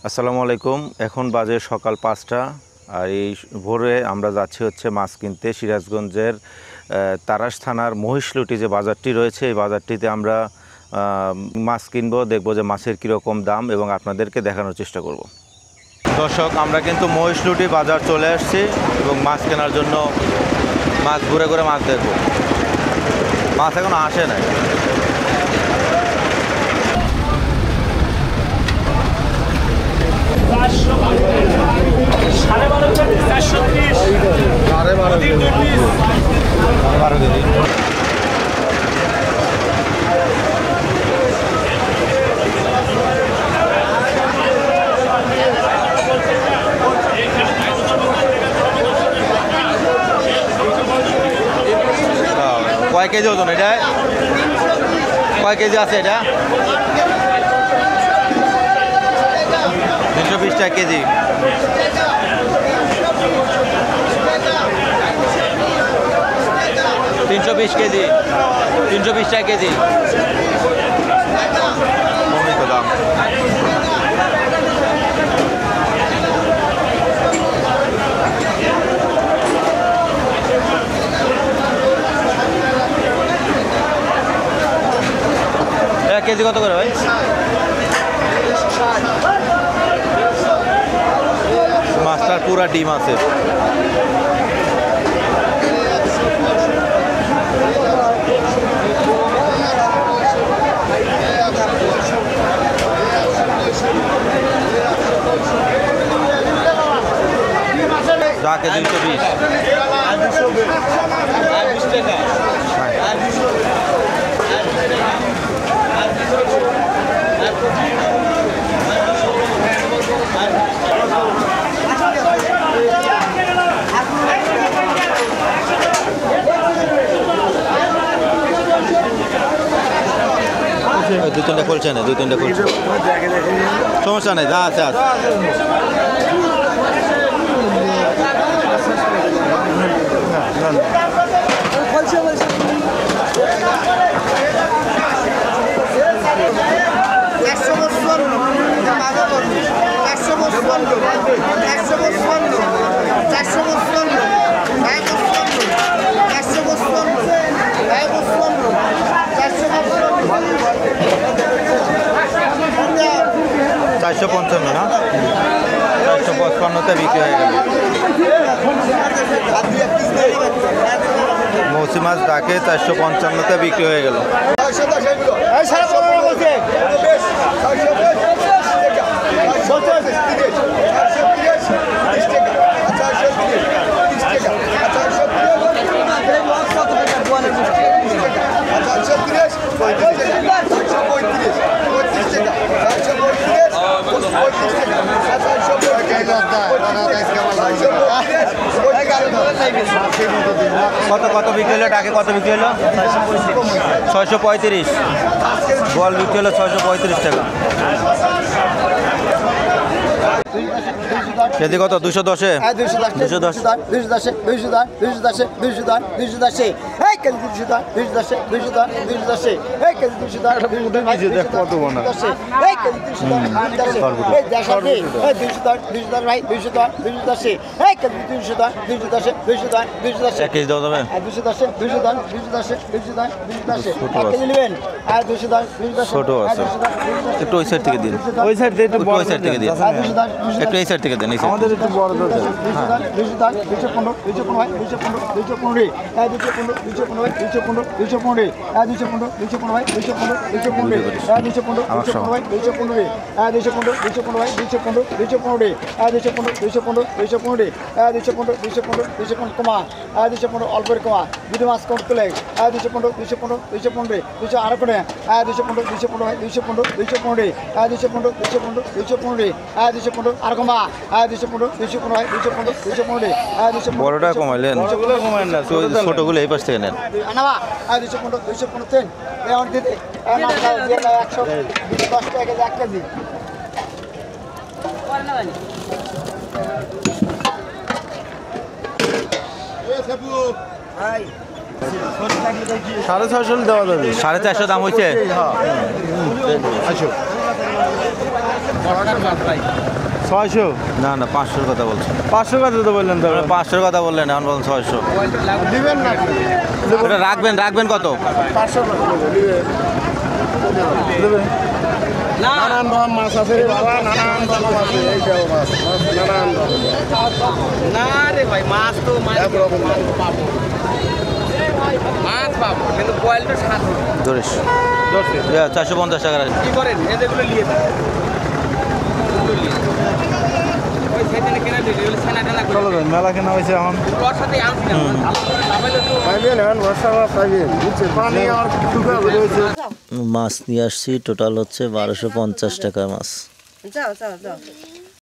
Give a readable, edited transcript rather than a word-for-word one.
আসসালামু আলাইকুম। এখন বাজে সকাল 5টা। আর এই ভোরে আমরা যাচ্ছি হচ্ছে মাছ কিনতে সিরাজগঞ্জের তারাস থানার মহিষলুটি যে বাজারটি রয়েছে, এই বাজারটিতে আমরা মাছ কিনবো, দেখবো যে মাছের কীরকম দাম এবং আপনাদেরকে দেখানোর চেষ্টা করব। দর্শক, আমরা কিন্তু মহিষলুটি বাজার চলে আসছি এবং মাছ কেনার জন্য মাছ ঘুরে ঘুরে মাছ দেখবো। মাছ এখনো আসে নাই। কয় কেজি ওজন এটা? কয় কেজি আছে এটা? 320 টাকা কেজি। $320 কেজি, 320 টাকা কেজি। অনেক দাম। কেজি কত করে ভাই? মাছটার পুরা ডিম আছে। যা কেজি 220। দুই তিনটা খুলছে না, সমস্যা নেই, যা আছে আছে। $455 না, 455তে বিক্রি হয়ে গেল। মৌসুমী মাছ ডাকে 455তে বিক্রি হয়ে গেল। কত কত বিক্রি হলো? ডাকে কত বিক্রি হলো? 635। বল বিক্রি হলো 635 টাকা। কেজি কত? 210। 210। ছোট আছে, একটু ওই সাইড থেকে দিন, ওই সাইড থেকে একটু ওই সাইড থেকে দিন, একটু এই সাইড থেকে দেন। আমাদের একটু বড় দরকার। 215, 215, 215, 215, 215, 215, 215, 215, 215, 215, 215, 215, 215, 215, 215, 215, 215, 215, কমা, 215 অল্প কমা, দুটো মাছ কম তুলে, 215, 215, 215, 200 আরো করে, 215, 215, 215, 215, 215, 215, 215, 215 আর কমা, 215, 215, 215, 215, 215। বড়টা কমাইলেন, ছোটগুলো কমাইলেন না, ছোটগুলো এই পাশ থেকে নেন। আনাবা 215, 215 10 এমন দিতে 110 টাকা কেজি, 1 কেজি। সাড়ে 600 দেওয়া যাবে। 450 দাম হয়েছে। 600 না না 500-র কথা বলছি। 500 কথা তো বললেন তো 500-র কথা বললেন, এখন বলুন 600। দিবেন না ওটা রাখবেন কত? 500 দিবেন নানান রকম মাছ আছে রে বাবা, নানান রকম আছে, এই যে মাছ নানান রকম। না রে ভাই, মাছ তো এক রকম মাছ পাবো, কিন্তু কোয়ালিটি স্বাদ হবে। ধরিস 450 টাকা রাখ। কি করেন এদেরগুলো নিয়ে যান, ওই সেদিনে কেনা দিলে ওগুলো ছানা টানা করে চলো যাই, মেলা কেনা হয়েছে এখন। ওর সাথে আনছিলাম ভালো করে লাগাইলে তো পাইবেন এখন বর্ষা মাছ পাইবেন, বুঝছেন? পানি আর শুকা রয়েছে। মাছ নিয়ে আসছি, টোটাল হচ্ছে 1250 টাকার মাছ। যাও